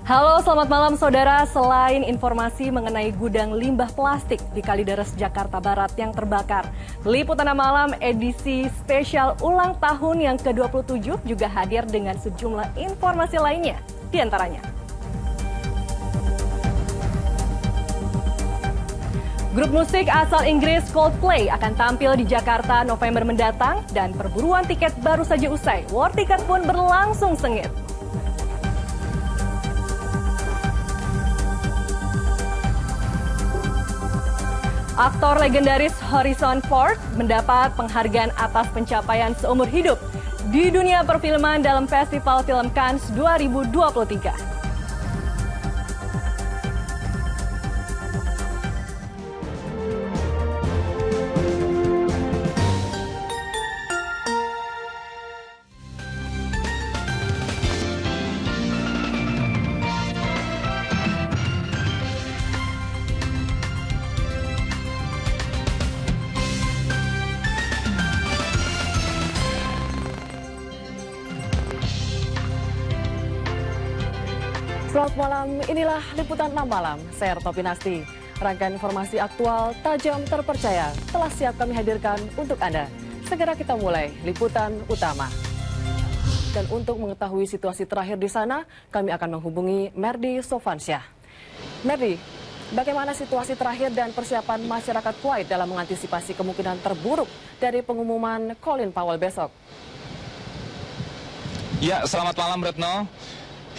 Halo, selamat malam saudara. Selain informasi mengenai gudang limbah plastik di Kalideres, Jakarta Barat yang terbakar, Liputan Malam edisi spesial ulang tahun yang ke-27 juga hadir dengan sejumlah informasi lainnya. Di antaranya, grup musik asal Inggris Coldplay akan tampil di Jakarta November mendatang dan perburuan tiket baru saja usai. War tiket pun berlangsung sengit. Aktor legendaris Harrison Ford mendapat penghargaan atas pencapaian seumur hidup di dunia perfilman dalam Festival Film Cannes 2023. Selamat malam, inilah Liputan 6 Malam, saya Retno Pinasti. Rangkaian informasi aktual, tajam, terpercaya telah siap kami hadirkan untuk Anda. Segera kita mulai Liputan Utama. Dan untuk mengetahui situasi terakhir di sana, kami akan menghubungi Merdi Sovansyah. Merdi, bagaimana situasi terakhir dan persiapan masyarakat Kuwait dalam mengantisipasi kemungkinan terburuk dari pengumuman Colin Powell besok? Ya, selamat malam Retno.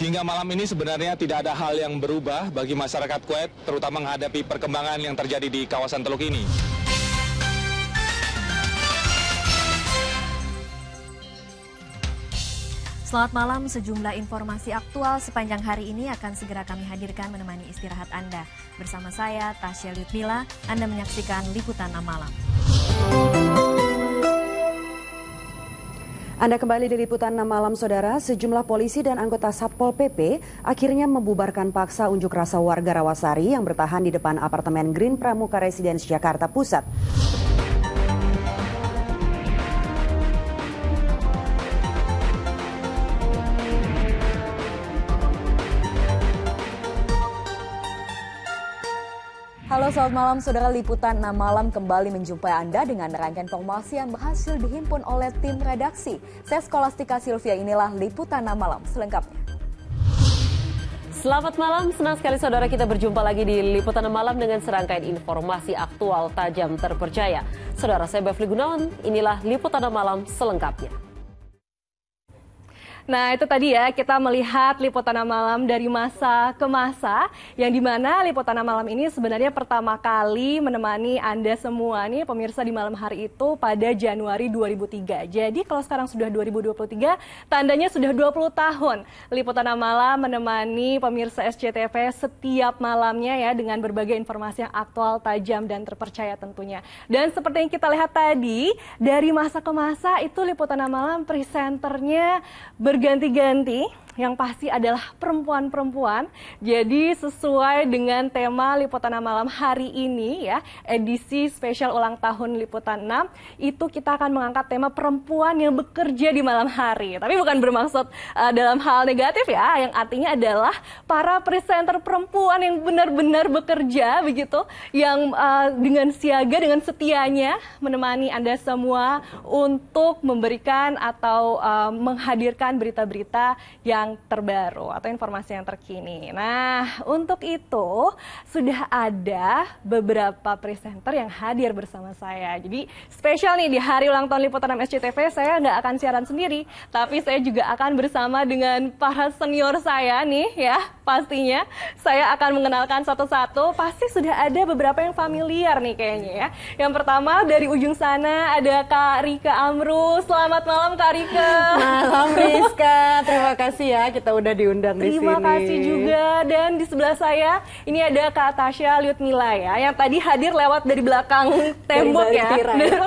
Hingga malam ini sebenarnya tidak ada hal yang berubah bagi masyarakat Kuwait, terutama menghadapi perkembangan yang terjadi di kawasan Teluk ini. Selamat malam, sejumlah informasi aktual sepanjang hari ini akan segera kami hadirkan menemani istirahat Anda. Bersama saya, Tasya Lyudmila, Anda menyaksikan Liputan 6 Malam. Anda kembali di Liputan 6 Malam, Saudara. Sejumlah polisi dan anggota Satpol PP akhirnya membubarkan paksa unjuk rasa warga Rawasari yang bertahan di depan apartemen Green Pramuka Residence Jakarta Pusat. Halo, selamat malam saudara. Liputan 6 Malam kembali menjumpai Anda dengan rangkaian informasi yang berhasil dihimpun oleh tim redaksi. Saya Skolastika Sylvia, inilah Liputan 6 Malam selengkapnya. Selamat malam, senang sekali saudara kita berjumpa lagi di Liputan 6 Malam dengan serangkaian informasi aktual, tajam, terpercaya. Saudara, saya Bevli Gunawan, inilah Liputan 6 Malam selengkapnya. Nah, itu tadi ya, kita melihat Liputan Malam dari masa ke masa, yang dimana Liputan Malam ini sebenarnya pertama kali menemani Anda semua nih pemirsa di malam hari itu pada Januari 2003. Jadi kalau sekarang sudah 2023, tandanya sudah 20 tahun. Liputan Malam menemani pemirsa SCTV setiap malamnya ya, dengan berbagai informasi yang aktual, tajam, dan terpercaya tentunya. Dan seperti yang kita lihat tadi, dari masa ke masa itu Liputan Malam presenternya berganti-ganti, yang pasti adalah perempuan-perempuan. Jadi sesuai dengan tema Liputan Malam hari ini ya, edisi spesial ulang tahun Liputan 6, itu kita akan mengangkat tema perempuan yang bekerja di malam hari. Tapi bukan bermaksud dalam hal negatif ya, yang artinya adalah para presenter perempuan yang benar-benar bekerja begitu, yang dengan siaga, dengan setianya menemani Anda semua untuk memberikan atau menghadirkan berita-berita yang terbaru atau informasi yang terkini. Nah, untuk itu sudah ada beberapa presenter yang hadir bersama saya. Jadi spesial nih di hari ulang tahun Liputan 6 SCTV, saya nggak akan siaran sendiri, tapi saya juga akan bersama dengan para senior saya nih ya. Pastinya saya akan mengenalkan satu-satu. Pasti sudah ada beberapa yang familiar nih kayaknya ya. Yang pertama dari ujung sana ada Kak Rika Amru. Selamat malam Kak Rika. Malam Rizka, terima kasih ya kita udah diundang di sini. Terima kasih juga. Dan di sebelah saya ini ada Kak Tasya Lyudmila ya, yang tadi hadir lewat dari belakang tembok ya.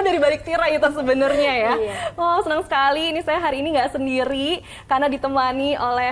Dari balik tirai itu sebenarnya ya. Iya. Oh, senang sekali. Ini saya hari ini nggak sendiri karena ditemani oleh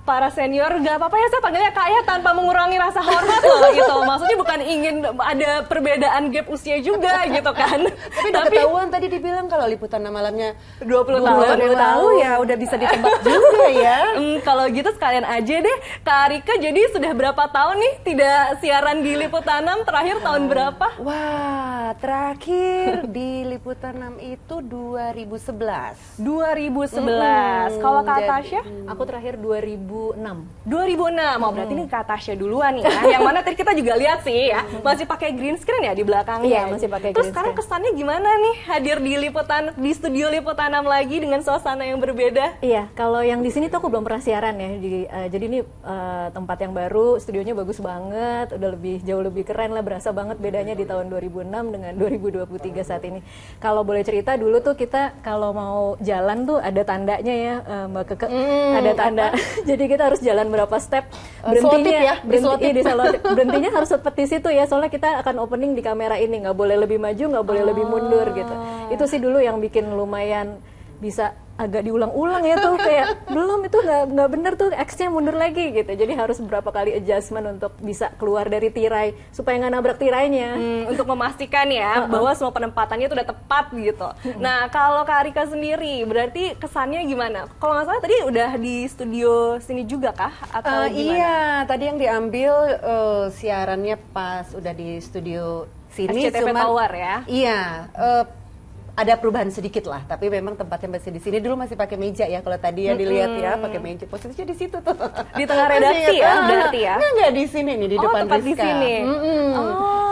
para senior, nggak apa-apa ya saya panggilnya Kak ya tanpa mengurangi rasa hormat loh gitu. Maksudnya bukan ingin ada perbedaan gap usia juga gitu kan. Tapi udah ketahuan tadi dibilang kalau liputan malamnya 20 tahun yang lalu ya udah bisa ditebak juga ya. Kalau gitu sekalian aja deh Kak Rika, jadi sudah berapa tahun nih tidak siaran di Liputan 6, terakhir tahun berapa? Wah, terakhir di Liputan 6 itu 2011. 2011. Kalau Kak Tasya? Aku terakhir 2006. 2006, berarti ini Kak Tasya duluan nih ya. Yang mana tadi kita juga lihat sih ya, masih pakai green screen ya di belakangnya. Iya, masih pakai Terus green sekarang kesannya gimana nih hadir di studio Liputan 6 lagi dengan suasana yang berbeda? Iya, kalau yang di sini tuh aku belum pernah siaran ya. Jadi ini tempat yang baru, studionya bagus banget, udah jauh lebih keren lah, berasa banget bedanya di tahun 2006 dengan 2023 saat ini. Kalau boleh cerita dulu tuh kita kalau mau jalan tuh ada tandanya ya, Mbak Keke, ada tanda. Jadi kita harus jalan berapa step, berhentinya berhentinya harus seperti situ ya, soalnya kita akan opening di kamera ini, nggak boleh lebih maju, nggak boleh lebih mundur gitu. Itu sih dulu yang bikin lumayan bisa agak diulang-ulang ya tuh, kayak belum itu nggak bener tuh, X-nya mundur lagi gitu. Jadi harus beberapa kali adjustment untuk bisa keluar dari tirai supaya nggak nabrak tirainya. Untuk memastikan ya bahwa semua penempatannya itu udah tepat gitu. Nah kalau Kak Rika sendiri berarti kesannya gimana? Kalau nggak salah tadi udah di studio sini juga kah atau gimana? Iya, tadi yang diambil siarannya pas udah di studio sini. SCTV Tower ya? Iya. Ada perubahan sedikit lah, tapi memang tempatnya masih di sini. Dulu masih pakai meja ya, kalau tadi ya dilihat ya, pakai meja, posisinya di situ tuh. Di tengah redaksi ya, berarti ya? Nggak di sini nih, di depan tepat Rizka. di sini.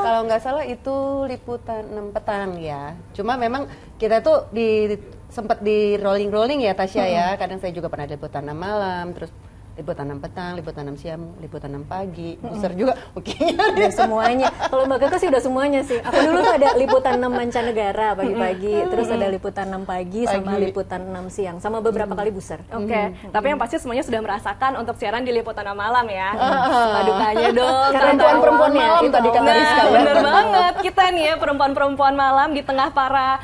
Kalau nggak salah itu Liputan 6 petang ya. Cuma memang kita tuh sempat di rolling ya Tasya ya. Kadang saya juga pernah di Liputan 6 malam, terus Liputan 6 petang, Liputan 6 siang, Liputan 6 pagi, Buser juga, oke. Ya semuanya. Kalau Mbak Keke sih udah semuanya sih. Aku dulu tuh ada Liputan 6 mancanegara pagi-pagi, terus ada Liputan 6 pagi, sama Liputan 6 siang, sama beberapa kali Buser. Oke. Tapi yang pasti semuanya sudah merasakan untuk siaran di Liputan 6 malam ya. Suka dukanya dong. Perempuan-perempuan malam tadi kata Rizka. Bener banget. Kita nih ya perempuan-perempuan malam di tengah para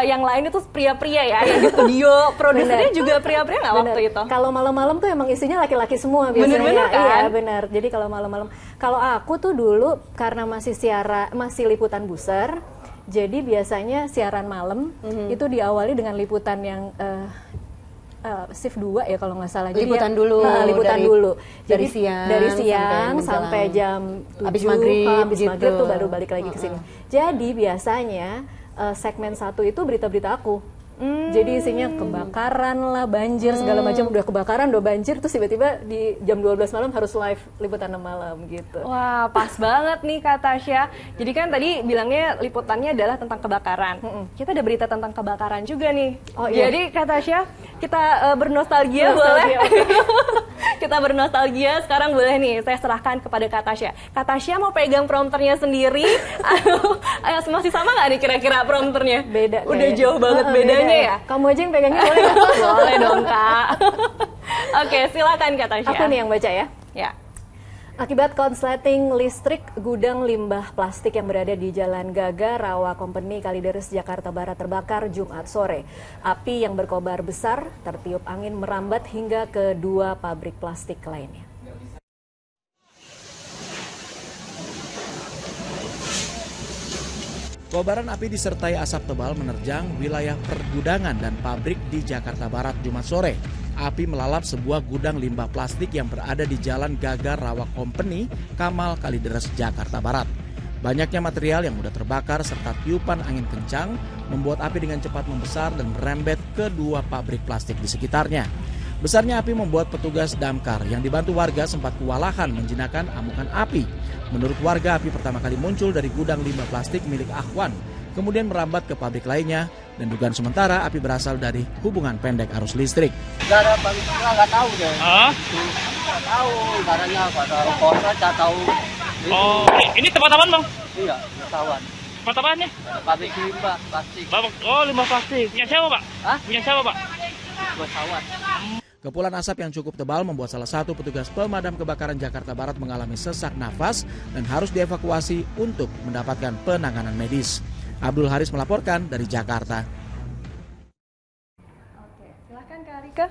yang lain itu pria-pria ya. Yang di studio produsernya juga pria-pria nggak waktu itu? Kalau malam-malam tuh emang isinya laki-laki semua biasanya. Bener-bener kan? Iya benar. Jadi kalau malam-malam, kalau aku tuh dulu karena masih liputan Buser, jadi biasanya siaran malam itu diawali dengan liputan yang shift 2 ya kalau nggak salah. Jadi liputan ya, dulu. Liputan dulu. Dari Jadi siang sampai jam 7 habis maghrib gitu. tuh baru balik lagi ke sini. Jadi biasanya segmen 1 itu berita-berita aku. Jadi isinya kebakaran lah, banjir, segala macam. Udah kebakaran, udah banjir, terus tiba-tiba di jam 12 malam harus live Liputan 6 malam gitu. Wah, pas banget nih Kak Tasya. Jadi kan tadi bilangnya liputannya adalah tentang kebakaran. Kita ada berita tentang kebakaran juga nih. Oh, iya. Jadi Kak Tasya, kita bernostalgia boleh? Okay. Kita bernostalgia, sekarang boleh nih saya serahkan kepada Kak Tasya. Kak Tasya mau pegang prompternya sendiri? Masih sama nggak nih kira-kira prompternya? Beda. Udah jauh banget bedanya ya? Kamu aja yang pegangnya boleh nggak? Boleh dong Kak. Oke, silakan Kak Tasya. Aku nih yang baca ya. Ya. Akibat konsleting listrik, gudang limbah plastik yang berada di Jalan Gaga, Rawa Company, Kalideres, Jakarta Barat terbakar Jumat sore. Api yang berkobar besar, tertiup angin merambat hingga ke 2 pabrik plastik lainnya. Kobaran api disertai asap tebal menerjang wilayah pergudangan dan pabrik di Jakarta Barat Jumat sore. Api melalap sebuah gudang limbah plastik yang berada di Jalan Gaga Rawa Company, Kamal, Kalideres, Jakarta Barat. Banyaknya material yang mudah terbakar serta tiupan angin kencang membuat api dengan cepat membesar dan merembet ke 2 pabrik plastik di sekitarnya. Besarnya api membuat petugas damkar yang dibantu warga sempat kewalahan menjinakkan amukan api. Menurut warga, api pertama kali muncul dari gudang limbah plastik milik Ahwan, kemudian merambat ke pabrik lainnya, dan dugaan sementara api berasal dari hubungan pendek arus listrik. Nggak tahu deh. Nggak tahu, ibaratnya pada kota nggak tahu. Oh, ini tempat apaan bang? Iya, wartawan. Tempat apaan ya? Pabrik limbah plastik. Oh, limbah plastik. Punya siapa pak? Hah? Punya siapa pak? Wartawan. Kepulan asap yang cukup tebal membuat salah satu petugas pemadam kebakaran Jakarta Barat mengalami sesak nafas dan harus dievakuasi untuk mendapatkan penanganan medis. Abdul Haris melaporkan dari Jakarta. Oke, silakan Kak Rika.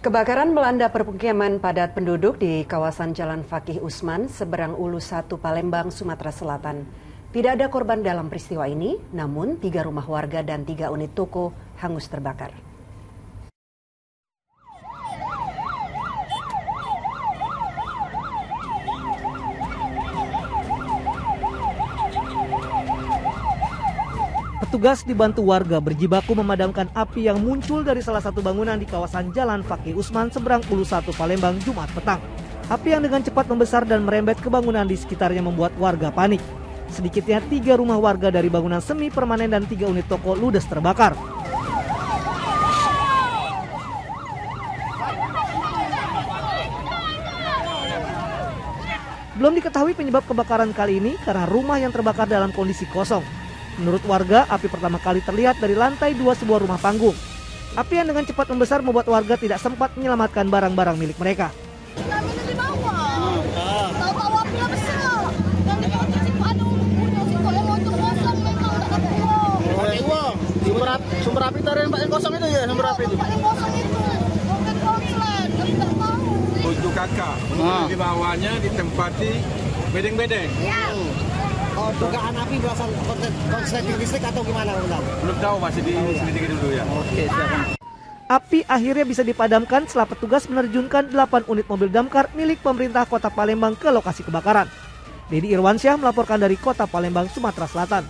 Kebakaran melanda permukiman padat penduduk di kawasan Jalan Fakih Usman, seberang Ulu 1, Palembang, Sumatera Selatan. Tidak ada korban dalam peristiwa ini, namun 3 rumah warga dan 3 unit toko hangus terbakar. Petugas dibantu warga berjibaku memadamkan api yang muncul dari salah satu bangunan di kawasan Jalan Fakih Usman, seberang Ulu 1, Palembang, Jumat petang. Api yang dengan cepat membesar dan merembet ke bangunan di sekitarnya membuat warga panik. Sedikitnya 3 rumah warga dari bangunan semi permanen dan 3 unit toko ludes terbakar. Belum diketahui penyebab kebakaran kali ini karena rumah yang terbakar dalam kondisi kosong. Menurut warga, api pertama kali terlihat dari lantai 2 sebuah rumah panggung. Api yang dengan cepat membesar membuat warga tidak sempat menyelamatkan barang-barang milik mereka. Kami di bawah. Tahu apinya besar. Dan di bawah situ ada punya situ yang motor kosong memang udah kebuang. Pakai uang. Sumber api tadi yang kosong itu ya, sumber api itu. Yang kosong itu. Mungkin konslet, kami tak tahu. Untuk kakak, di bawahnya ditempati bedeng-bedeng. Ya. Oh, dugaan api berasal konsleting listrik atau gimana, Bang? Belum tahu, masih diselidiki dulu ya. Oke, silakan. Api akhirnya bisa dipadamkan setelah petugas menerjunkan 8 unit mobil damkar milik pemerintah Kota Palembang ke lokasi kebakaran. Dedi Irwansyah melaporkan dari Kota Palembang, Sumatera Selatan.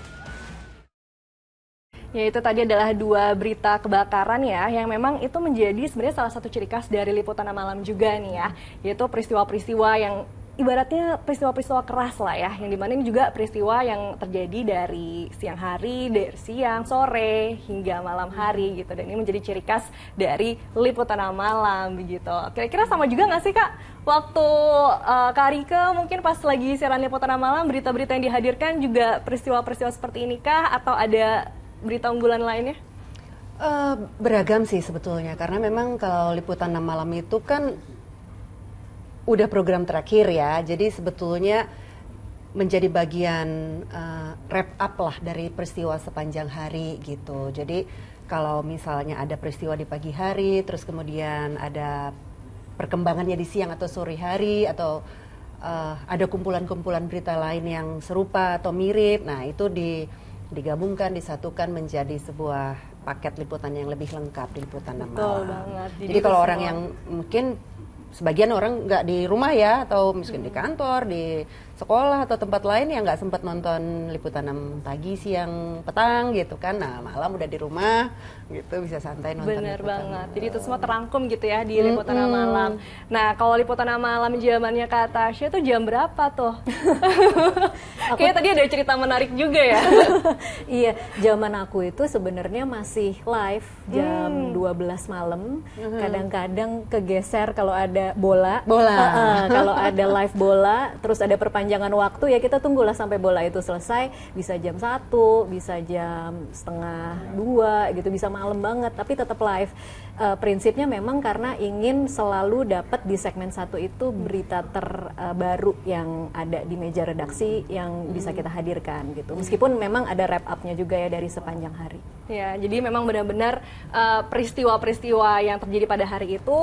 Ya, itu tadi adalah 2 berita kebakaran ya, yang memang itu menjadi sebenarnya salah satu ciri khas dari liputan malam juga nih ya, yaitu peristiwa-peristiwa yang ibaratnya peristiwa-peristiwa keras lah ya, yang dimana ini juga peristiwa yang terjadi dari siang hari, dari siang, sore, hingga malam hari gitu. Dan ini menjadi ciri khas dari liputan malam begitu. Kira-kira sama juga nggak sih Kak? Waktu Kak Rike mungkin pas lagi siaran liputan malam, berita-berita yang dihadirkan juga peristiwa-peristiwa seperti ini kah? Atau ada berita unggulan lainnya? Beragam sih sebetulnya, karena memang kalau liputan malam itu kan udah program terakhir ya, jadi sebetulnya menjadi bagian wrap up lah dari peristiwa sepanjang hari gitu. Jadi kalau misalnya ada peristiwa di pagi hari, terus kemudian ada perkembangannya di siang atau sore hari, atau ada kumpulan-kumpulan berita lain yang serupa atau mirip, nah itu digabungkan, disatukan menjadi sebuah paket liputan yang lebih lengkap di liputan malam. Betul banget. Jadi kalau orang yang mungkin sebagian orang nggak di rumah ya, atau mungkin di kantor, di sekolah atau tempat lain yang nggak sempat nonton liputan pagi, siang, petang gitu kan. Nah malam udah di rumah gitu, bisa santai nonton. Bener banget. Jadi itu semua terangkum gitu ya di liputan malam. Nah kalau liputan malam zamannya Kak Tasya tuh jam berapa tuh? Kayaknya tadi ada cerita menarik juga ya. Iya, zaman aku itu sebenarnya masih live jam 12 malam. Kadang-kadang kegeser kalau ada bola. Kalau ada live bola, terus ada perpanjangan waktu ya kita tunggulah sampai bola itu selesai. Bisa jam 1, bisa jam setengah 2 gitu, bisa malam banget, tapi tetap live. Prinsipnya memang karena ingin selalu dapat di segmen 1 itu berita terbaru yang ada di meja redaksi yang bisa kita hadirkan gitu. Meskipun memang ada wrap up-nya juga ya dari sepanjang hari. Ya, jadi memang benar-benar peristiwa-peristiwa yang terjadi pada hari itu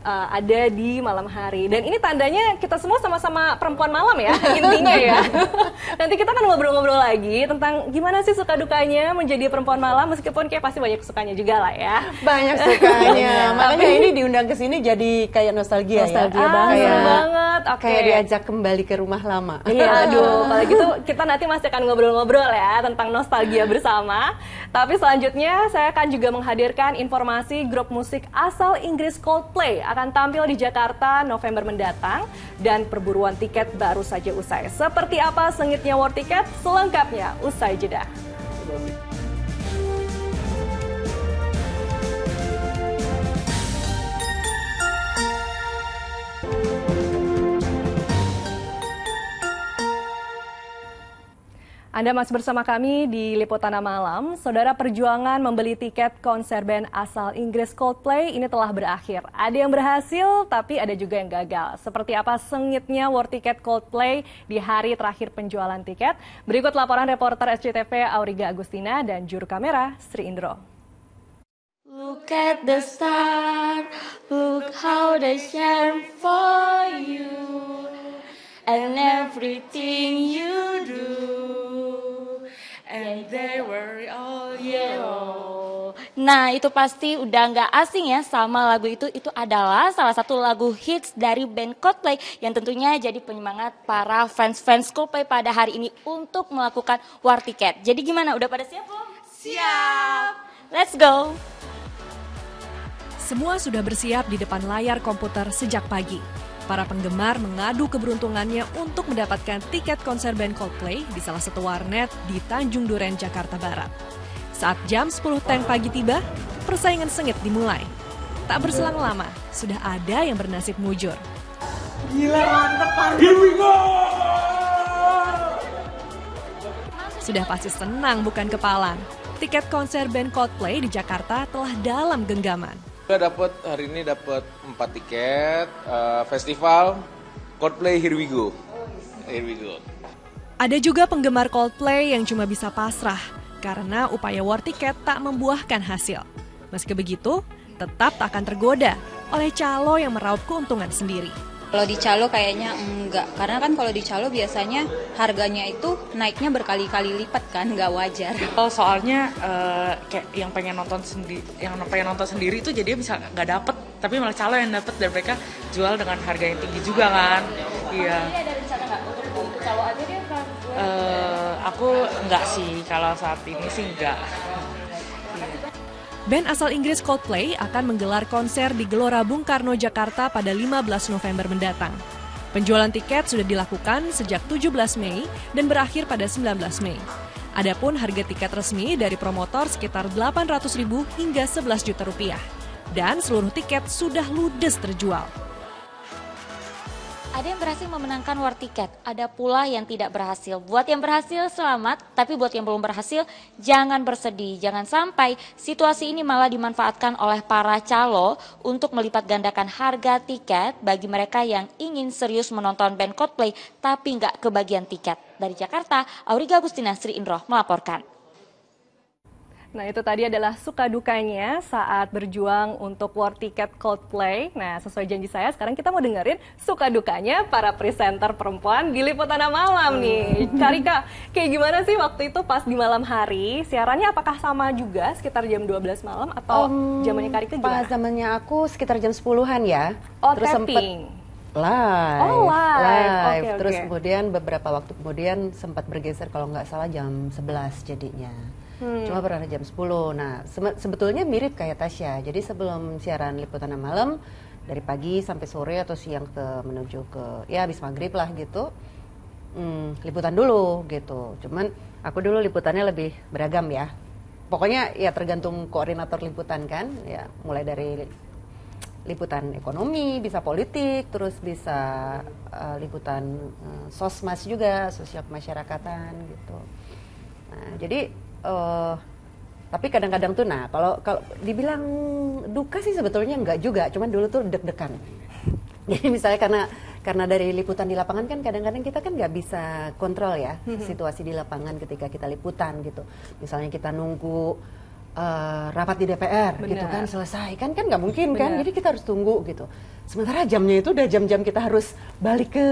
ada di malam hari. Dan ini tandanya kita semua sama-sama perempuan malam ya, intinya ya. Nanti kita kan ngobrol-ngobrol lagi tentang gimana sih suka dukanya menjadi perempuan malam, meskipun kayak pasti banyak sukanya juga lah ya. Banyak sukanya. Makanya ini diundang ke sini jadi kayak nostalgia ya. Nostalgia banget. Kayak diajak kembali ke rumah lama. Iya, aduh. Kalau gitu kita nanti masih akan ngobrol-ngobrol ya tentang nostalgia bersama. Tapi selanjutnya saya akan juga menghadirkan informasi grup musik asal Inggris Coldplay akan tampil di Jakarta November mendatang dan perburuan tiket baru saja usai. Seperti apa sengitnya war tiket? Selengkapnya usai jeda. Anda masih bersama kami di Liputan Malam. Saudara, perjuangan membeli tiket konser band asal Inggris Coldplay ini telah berakhir. Ada yang berhasil, tapi ada juga yang gagal. Seperti apa sengitnya war tiket Coldplay di hari terakhir penjualan tiket? Berikut laporan reporter SCTV Auriga Agustina dan juru kamera Sri Indro. Look at the star, look how they shine for you, and everything you do, and they were all yellow. Nah, itu pasti udah nggak asing ya sama lagu itu. Itu adalah salah satu lagu hits dari band Coldplay yang tentunya jadi penyemangat para fans-fans Coldplay pada hari ini untuk melakukan war tiket. Jadi gimana? Udah pada siap belum? Siap! Let's go! Semua sudah bersiap di depan layar komputer sejak pagi. Para penggemar mengadu keberuntungannya untuk mendapatkan tiket konser band Coldplay di salah satu warnet di Tanjung Duren, Jakarta Barat. Saat jam 10.10 pagi tiba, persaingan sengit dimulai. Tak berselang lama, sudah ada yang bernasib mujur. Gila, mantep. Here we go! Sudah pasti senang bukan kepalang. Tiket konser band Coldplay di Jakarta telah dalam genggaman. Hari ini dapat 4 tiket festival Coldplay Here We Go. Here we go. Ada juga penggemar Coldplay yang cuma bisa pasrah karena upaya war tiket tak membuahkan hasil. Meski begitu, tetap tak akan tergoda oleh calo yang meraup keuntungan sendiri. Kalau di calo kayaknya enggak, karena kan kalau di calo biasanya harganya itu naiknya berkali-kali lipat kan, nggak wajar. Soalnya kayak yang pengen nonton sendiri itu jadi bisa nggak dapet, tapi malah calo yang dapet dan mereka jual dengan harga yang tinggi juga kan. Iya. Ada rencana nggak untuk calo aja dia kan? Aku enggak sih, kalau saat ini sih enggak. Band asal Inggris Coldplay akan menggelar konser di Gelora Bung Karno, Jakarta pada 15 November mendatang. Penjualan tiket sudah dilakukan sejak 17 Mei dan berakhir pada 19 Mei. Adapun harga tiket resmi dari promotor sekitar Rp800.000 hingga Rp11 juta. Dan seluruh tiket sudah ludes terjual. Ada yang berhasil memenangkan war tiket, ada pula yang tidak berhasil. Buat yang berhasil selamat, tapi buat yang belum berhasil jangan bersedih. Jangan sampai situasi ini malah dimanfaatkan oleh para calo untuk melipat gandakan harga tiket bagi mereka yang ingin serius menonton band Coldplay tapi nggak kebagian tiket. Dari Jakarta, Auriga Agustina, Sri Indroh melaporkan. Nah, itu tadi adalah suka dukanya saat berjuang untuk war tiket Coldplay. Nah, sesuai janji saya, sekarang kita mau dengerin suka dukanya para presenter perempuan di Liputan Malam nih. Karika, kayak gimana sih waktu itu pas di malam hari? Siarannya apakah sama juga sekitar jam 12 malam atau zamannya Karika gimana? Pas zamannya aku sekitar jam 10-an ya. Oh, terus tapping. Live. Oh, live. Okay, terus okay. kemudian beberapa waktu kemudian sempat bergeser kalau nggak salah jam 11 jadinya. Cuma pernah jam 10. Nah, sebetulnya mirip kayak Tasya. Jadi sebelum siaran Liputan Malam, dari pagi sampai sore atau siang menuju ke ya habis maghrib lah gitu, liputan dulu gitu. Cuman aku dulu liputannya lebih beragam ya. Pokoknya ya tergantung koordinator liputan kan. Ya mulai dari liputan ekonomi, bisa politik, terus bisa liputan sosmas juga, sosial kemasyarakatan gitu. Nah, jadi tapi kadang-kadang tuh, nah kalau dibilang duka sih sebetulnya enggak juga, cuman dulu tuh deg-degan. Jadi misalnya karena dari liputan di lapangan kan kadang-kadang kita kan nggak bisa kontrol ya situasi di lapangan ketika kita liputan gitu. Misalnya kita nunggu rapat di DPR gitu kan selesai kan nggak mungkin kan, jadi kita harus tunggu gitu. Sementara jamnya itu udah jam-jam kita harus balik ke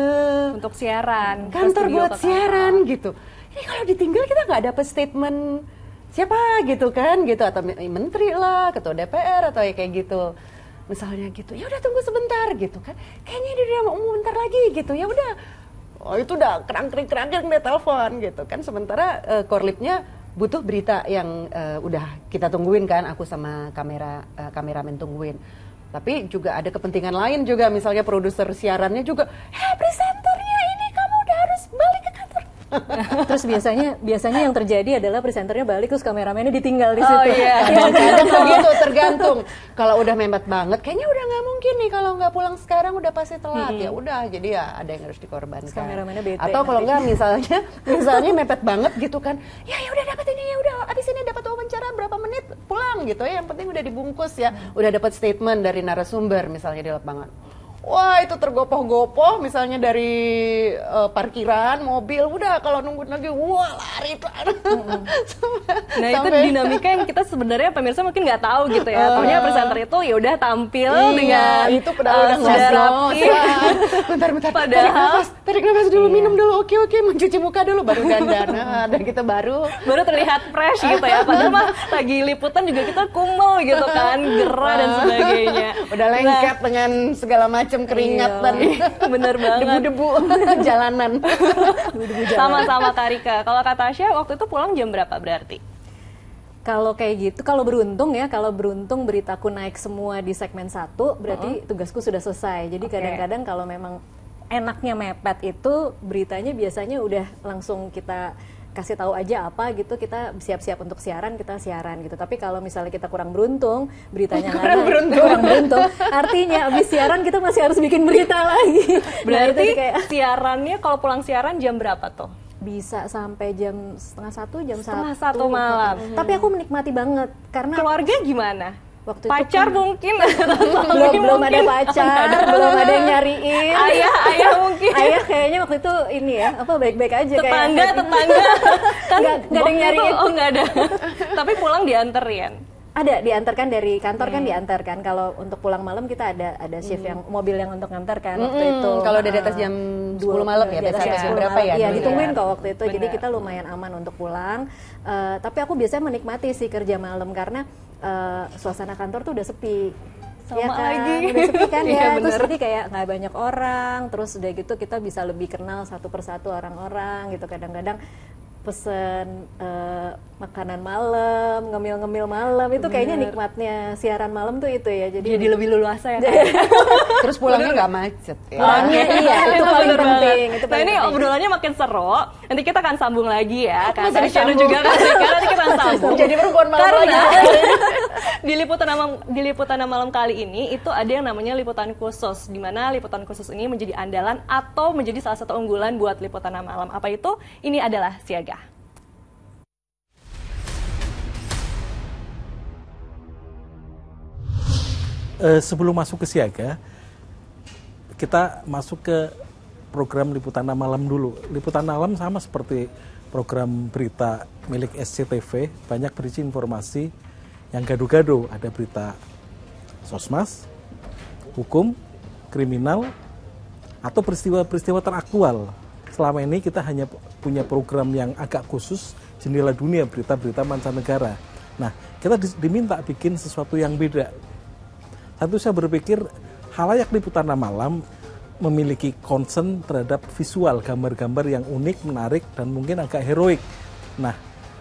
untuk siaran kantor buat siaran gitu. Ini kalau ditinggal kita nggak dapet statement siapa gitu kan gitu, atau menteri lah, ketua DPR atau ya kayak gitu misalnya gitu. Ya udah tunggu sebentar gitu kan, kayaknya dia udah mau bentar lagi gitu, ya udah itu udah kerangkring dia telepon gitu kan. Sementara korlipnya butuh berita yang udah kita tungguin kan, aku sama kameramen tungguin. Tapi juga ada kepentingan lain juga, misalnya produser siarannya juga, presenternya ini kamu udah harus balik ke kantor. Terus biasanya yang terjadi adalah presenternya balik terus kameramennya ditinggal di situ. Oh iya. Tergantung. Kalau udah mepet banget, kayaknya udah nggak mungkin nih kalau nggak pulang sekarang udah pasti telat. Ya udah, jadi ya ada yang harus dikorbankan. Kameramennya bete. Atau kalau nggak misalnya mepet banget gitu kan, ya udah dapat ini, ya udah abis ini dapat wawancara berapa menit pulang gitu ya. Yang penting udah dibungkus ya, udah dapat statement dari narasumber misalnya di lapangan. wah itu tergopoh-gopoh, misalnya dari parkiran mobil, udah kalau nunggu lagi, wah lari itu. Nah itu dinamika yang kita sebenarnya pemirsa mungkin nggak tahu gitu ya. Taunya presenter itu ya udah tampil dengan itu udah sudah rapi. Bentar, Padahal tarik nafas dulu, minum dulu, oke, mencuci muka dulu, baru dandan. Dan kita baru terlihat fresh gitu ya. Padahal mah lagi liputan juga kita kumel gitu kan, gerah dan sebagainya. Udah lengket dengan segala macam keringat dan bener banget, debu-debu jalanan. Sama-sama Kak Rika. Kalau Kak Tasya waktu itu pulang jam berapa berarti? Kalau kayak gitu, kalau beruntung beritaku naik semua di segmen 1, berarti tugasku sudah selesai. Jadi kadang-kadang kalau memang enaknya mepet itu, beritanya biasanya udah langsung kita kasih tahu aja apa gitu, kita siap-siap untuk siaran, kita siaran gitu. Tapi kalau misalnya kita kurang beruntung, beritanya kurang beruntung, artinya abis siaran kita masih harus bikin berita lagi. Berarti kayak siarannya kalau pulang siaran jam berapa tuh? Bisa sampai jam 12:30, jam 1 malam. Tapi aku menikmati banget karena keluarga gimana? Waktu itu pacar mungkin belum ada pacar, belum ada yang nyariin. Ayah mungkin. Ayah kayaknya waktu itu ini ya, baik-baik aja. Tetangga kan nggak ada yang nyariin. Oh nggak ada. Tapi pulang dianterin. Ada, diantarkan dari kantor kan diantarkan. Kalau untuk pulang malam kita ada shift yang mobil yang untuk ngantarkan waktu itu. Kalau udah di atas jam 10 malam ya, biasanya jam berapa ya? Iya, ditungguin kok waktu itu. Jadi kita lumayan aman untuk pulang. Tapi aku biasanya menikmati sih kerja malam karena suasana kantor tuh udah sepi. Sama ya kan? lagi. Udah sepi kan ya, Iya, terus bener. jadi kayak nggak banyak orang, terus udah gitu kita bisa lebih kenal satu persatu orang-orang gitu. Kadang-kadang pesen makanan malam, ngemil-ngemil malam, itu kayaknya nikmatnya siaran malam tuh itu ya. Jadi lebih leluasa ya. Terus pulangnya nggak macet. Ya. Pulangnya iya, itu paling bener penting. banget. Itu Nah paling ini penting. obrolannya makin seru. Nanti kita akan sambung lagi ya. Kak Masih Tasya dan disambung. juga Kak Rika. Nanti kita akan sambung. Jadi perempuan malam Karena lagi. di liputan malam kali ini itu ada yang namanya liputan khusus, di mana liputan khusus ini menjadi andalan atau menjadi salah satu unggulan buat liputan malam. Apa itu? Ini adalah Siaga. Sebelum masuk ke Siaga, kita masuk ke program Liputan Malam dulu. Liputan Malam sama seperti program berita milik SCTV, banyak berisi informasi yang gado-gado. Ada berita sosmas, hukum, kriminal, atau peristiwa-peristiwa teraktual. Selama ini kita hanya punya program yang agak khusus, Jendela Dunia, berita-berita mancanegara. Nah, kita diminta bikin sesuatu yang beda. Satu, saya berpikir halayak Liputan Malam memiliki concern terhadap visual, gambar-gambar yang unik, menarik, dan mungkin agak heroik. Nah,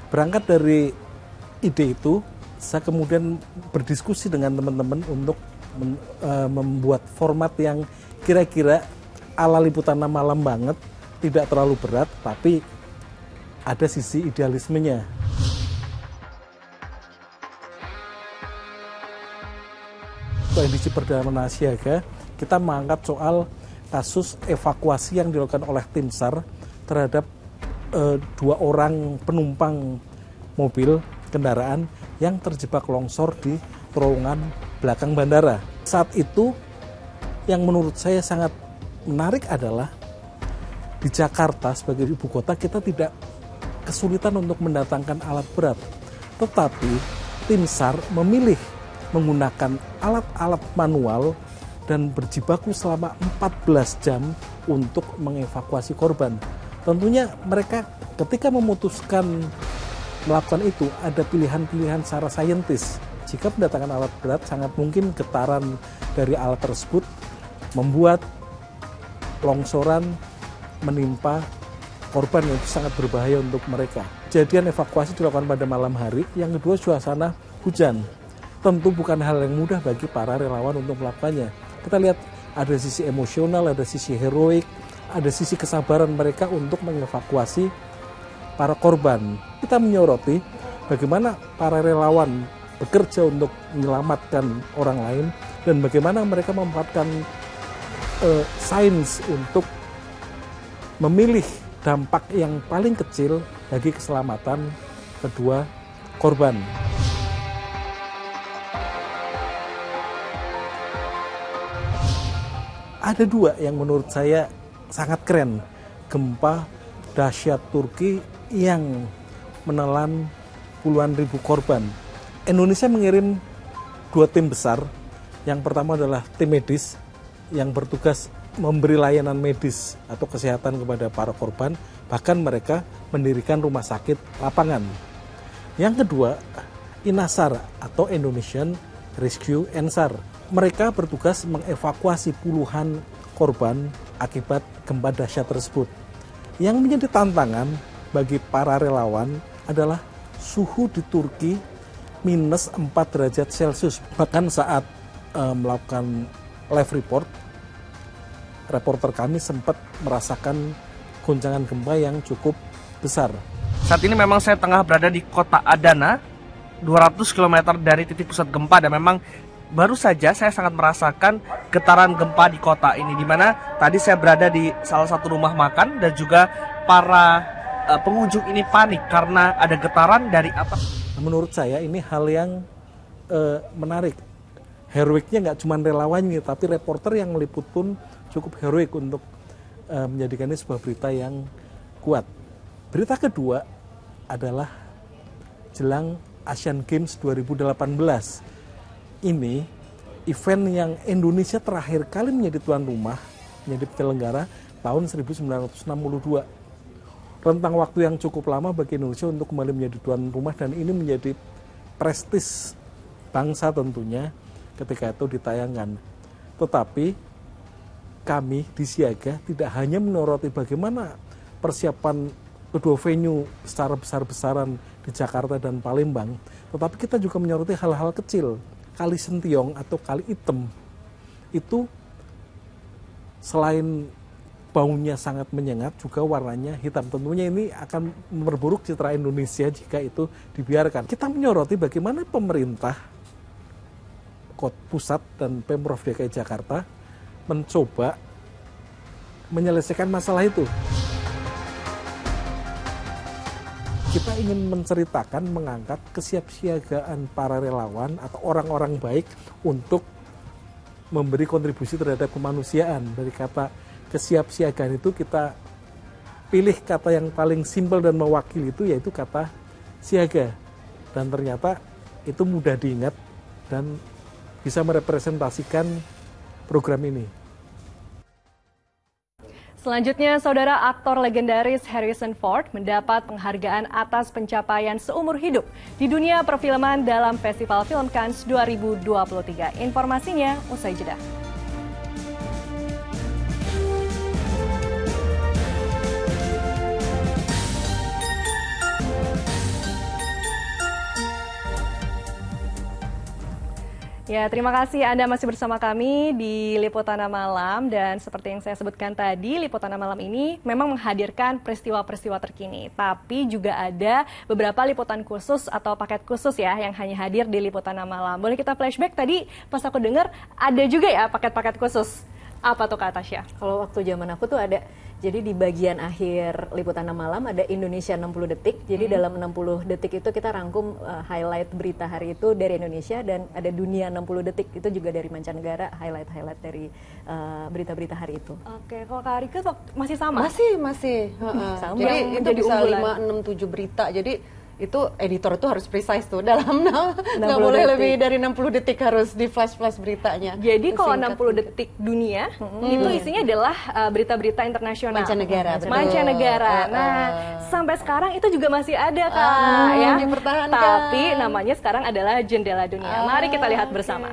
berangkat dari ide itu, saya kemudian berdiskusi dengan teman-teman untuk membuat format yang kira-kira ala Liputan Malam banget, tidak terlalu berat, tapi ada sisi idealismenya. Untuk edisi perdana Siaga, kita mengangkat soal kasus evakuasi yang dilakukan oleh tim SAR terhadap 2 orang penumpang mobil kendaraan yang terjebak longsor di terowongan belakang bandara. Saat itu yang menurut saya sangat menarik adalah di Jakarta sebagai ibu kota kita tidak kesulitan untuk mendatangkan alat berat, tetapi tim SAR memilih menggunakan alat-alat manual dan berjibaku selama 14 jam untuk mengevakuasi korban. Tentunya mereka ketika memutuskan melakukan itu ada pilihan-pilihan secara saintis. Jika mendatangkan alat berat, sangat mungkin getaran dari alat tersebut membuat longsoran menimpa korban yang sangat berbahaya untuk mereka. Kejadian evakuasi dilakukan pada malam hari, yang kedua suasana hujan. Tentu bukan hal yang mudah bagi para relawan untuk melakukannya. Kita lihat ada sisi emosional, ada sisi heroik, ada sisi kesabaran mereka untuk mengevakuasi para korban. Kita menyoroti bagaimana para relawan bekerja untuk menyelamatkan orang lain dan bagaimana mereka memanfaatkan sains untuk memilih dampak yang paling kecil bagi keselamatan kedua korban. Ada dua yang menurut saya sangat keren. Gempa dahsyat Turki yang menelan puluhan ribu korban. Indonesia mengirim 2 tim besar. Yang pertama adalah tim medis yang bertugas memberi layanan medis atau kesehatan kepada para korban. Bahkan mereka mendirikan rumah sakit lapangan. Yang kedua, INASAR atau Indonesian Rescue and SAR. Mereka bertugas mengevakuasi puluhan korban akibat gempa dahsyat tersebut. Yang menjadi tantangan bagi para relawan adalah suhu di Turki minus 4 derajat Celcius. Bahkan saat melakukan live report, reporter kami sempat merasakan goncangan gempa yang cukup besar. Saat ini memang saya tengah berada di kota Adana, 200 km dari titik pusat gempa, dan memang baru saja saya sangat merasakan getaran gempa di kota ini, di mana tadi saya berada di salah satu rumah makan dan juga para pengunjung ini panik karena ada getaran dari atas. Menurut saya ini hal yang menarik. Heroiknya nggak cuma relawannya, tapi reporter yang meliput pun cukup heroik untuk menjadikan ini sebuah berita yang kuat. Berita kedua adalah jelang Asian Games 2018. Ini event yang Indonesia terakhir kali menjadi tuan rumah, menjadi penyelenggara tahun 1962. Rentang waktu yang cukup lama bagi Indonesia untuk kembali menjadi tuan rumah, dan ini menjadi prestis bangsa tentunya ketika itu ditayangkan. Tetapi kami di Siaga tidak hanya menyoroti bagaimana persiapan kedua venue secara besar-besaran di Jakarta dan Palembang, tetapi kita juga menyoroti hal-hal kecil. Kali Sentiong atau Kali Item itu selain baunya sangat menyengat, juga warnanya hitam. Tentunya ini akan memperburuk citra Indonesia jika itu dibiarkan. Kita menyoroti bagaimana pemerintah pusat dan Pemprov DKI Jakarta mencoba menyelesaikan masalah itu. Kita ingin menceritakan, mengangkat kesiapsiagaan para relawan atau orang-orang baik untuk memberi kontribusi terhadap kemanusiaan. Dari kata kesiapsiagaan itu kita pilih kata yang paling simpel dan mewakili itu, yaitu kata siaga. Dan ternyata itu mudah diingat dan bisa merepresentasikan program ini. Selanjutnya, saudara, aktor legendaris Harrison Ford mendapat penghargaan atas pencapaian seumur hidup di dunia perfilman dalam Festival Film Cannes 2023. Informasinya usai jeda. Ya, terima kasih Anda masih bersama kami di Liputana Malam, dan seperti yang saya sebutkan tadi, Liputana Malam ini memang menghadirkan peristiwa-peristiwa terkini, tapi juga ada beberapa liputan khusus atau paket khusus ya yang hanya hadir di Liputana Malam. Boleh kita flashback tadi pas aku dengar ada juga ya paket-paket khusus. Apa tuh Kak Tasya? Kalau waktu zaman aku tuh ada, jadi di bagian akhir Liputana Malam ada Indonesia 60 detik. Jadi dalam 60 detik itu kita rangkum highlight berita hari itu dari Indonesia, dan ada dunia 60 detik itu juga dari mancanegara, highlight dari berita-berita hari itu. Oke, kalau Kak Rika masih sama? Masih. Sama. Jadi itu bisa unggulan. 5, 6, 7 berita. Jadi itu editor itu harus precise tuh dalam nggak boleh lebih dari 60 detik harus di flash beritanya. Jadi kalau 60 detik dunia itu isinya adalah berita-berita internasional, mancanegara. Nah, sampai sekarang itu juga masih ada Kak, ya. Dipertahankan. Tapi namanya sekarang adalah Jendela Dunia. Mari kita lihat bersama.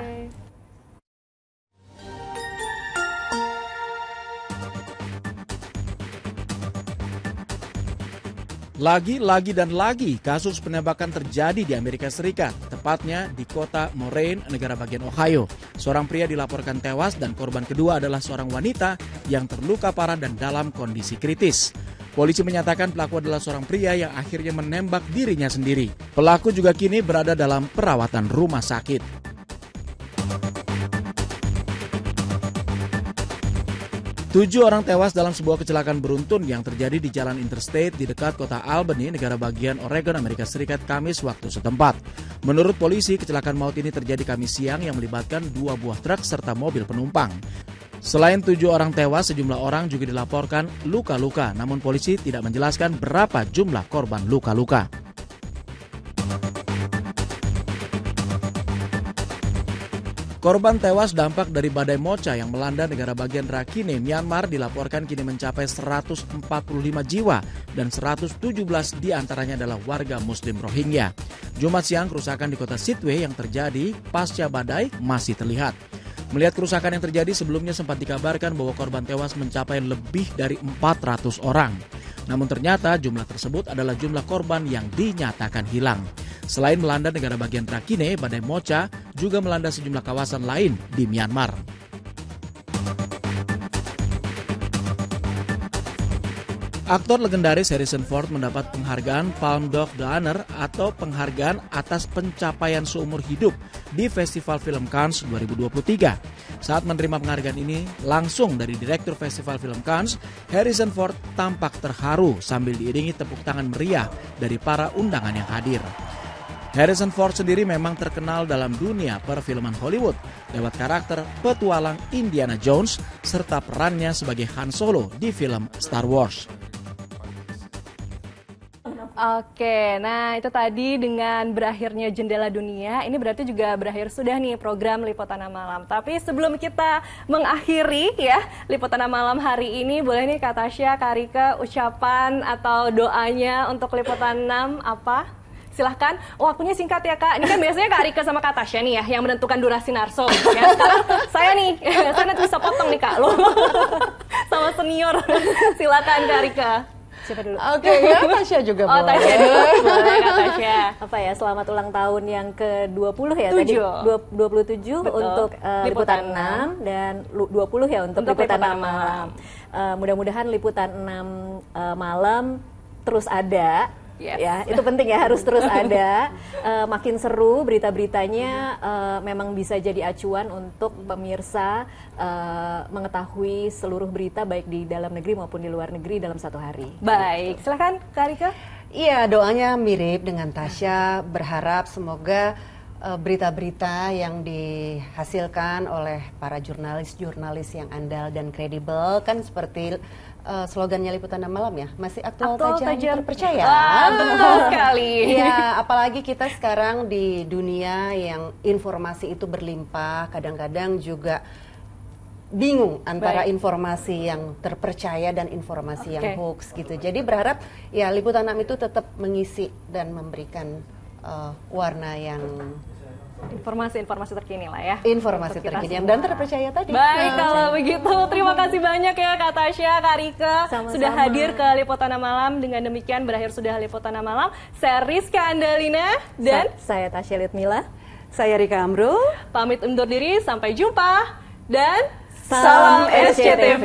Lagi dan lagi kasus penembakan terjadi di Amerika Serikat, tepatnya di kota Moraine, negara bagian Ohio. Seorang pria dilaporkan tewas dan korban kedua adalah seorang wanita yang terluka parah dan dalam kondisi kritis. Polisi menyatakan pelaku adalah seorang pria yang akhirnya menembak dirinya sendiri. Pelaku juga kini berada dalam perawatan rumah sakit. 7 orang tewas dalam sebuah kecelakaan beruntun yang terjadi di jalan interstate di dekat kota Albany, negara bagian Oregon, Amerika Serikat, Kamis waktu setempat. Menurut polisi, kecelakaan maut ini terjadi Kamis siang yang melibatkan 2 buah truk serta mobil penumpang. Selain 7 orang tewas, sejumlah orang juga dilaporkan luka-luka, namun polisi tidak menjelaskan berapa jumlah korban luka-luka. Korban tewas dampak dari badai Mocha yang melanda negara bagian Rakhine, Myanmar dilaporkan kini mencapai 145 jiwa dan 117 diantaranya adalah warga Muslim Rohingya. Jumat siang kerusakan di kota Sittwe yang terjadi pasca badai masih terlihat. Melihat kerusakan yang terjadi, sebelumnya sempat dikabarkan bahwa korban tewas mencapai lebih dari 400 orang. Namun ternyata jumlah tersebut adalah jumlah korban yang dinyatakan hilang. Selain melanda negara bagian Rakhine, badai Mocha juga melanda sejumlah kawasan lain di Myanmar. Aktor legendaris Harrison Ford mendapat penghargaan Palme d'Or d'Honneur atau penghargaan atas pencapaian seumur hidup di Festival Film Cannes 2023. Saat menerima penghargaan ini langsung dari Direktur Festival Film Cannes, Harrison Ford tampak terharu sambil diiringi tepuk tangan meriah dari para undangan yang hadir. Harrison Ford sendiri memang terkenal dalam dunia perfilman Hollywood lewat karakter petualang Indiana Jones serta perannya sebagai Han Solo di film Star Wars. Oke, nah itu tadi dengan berakhirnya Jendela Dunia, ini berarti juga berakhir sudah nih program Liputana Malam. Tapi sebelum kita mengakhiri ya Liputana Malam hari ini, boleh nih Kak Tasya, Kak Rika, ucapan atau doanya untuk Liputan 6 apa? Silahkan, waktunya singkat ya Kak. Ini kan biasanya Kak Rika sama Kak Tasya nih ya yang menentukan durasi narso. Ya. Sekarang saya nih, saya nanti bisa potong nih Kak lo sama senior. Silakan Kak Rika. Siapa dulu? Oke, ya Tasya juga boleh. Tasya dulu, boleh Kak Tasya. Apa ya, selamat ulang tahun yang ke-20 ya 7. tadi? 27 Betul. Untuk Liputan 6 dan 20 ya untuk Liputan 6 malam. Mudah-mudahan Liputan 6 malam terus ada. Yes. Ya, itu penting ya, harus terus ada. Makin seru berita-beritanya, memang bisa jadi acuan untuk pemirsa mengetahui seluruh berita baik di dalam negeri maupun di luar negeri dalam satu hari. Baik, silakan Kak Rika. Iya, doanya mirip dengan Tasya, berharap semoga berita-berita yang dihasilkan oleh para jurnalis-jurnalis yang andal dan kredibel, kan seperti slogannya Liputan 6 Malam ya, masih aktual, tajam, terpercaya. Betul sekali. Iya, apalagi kita sekarang di dunia yang informasi itu berlimpah, kadang-kadang juga bingung antara informasi yang terpercaya dan informasi yang hoax gitu. Jadi berharap ya Liputan 6 itu tetap mengisi dan memberikan warna yang informasi terkini lah ya. Informasi terkini dan terpercaya tadi. Baik, kalau begitu terima kasih banyak ya Kak Tasya, Kak Rika. Sama-sama. Sudah hadir ke Liputana Malam. Dengan demikian berakhir sudah Liputana Malam. Saya Rizka Andalina dan saya Tasya Litmila. Saya Rika Amrul. Pamit undur diri, sampai jumpa dan salam SCTV.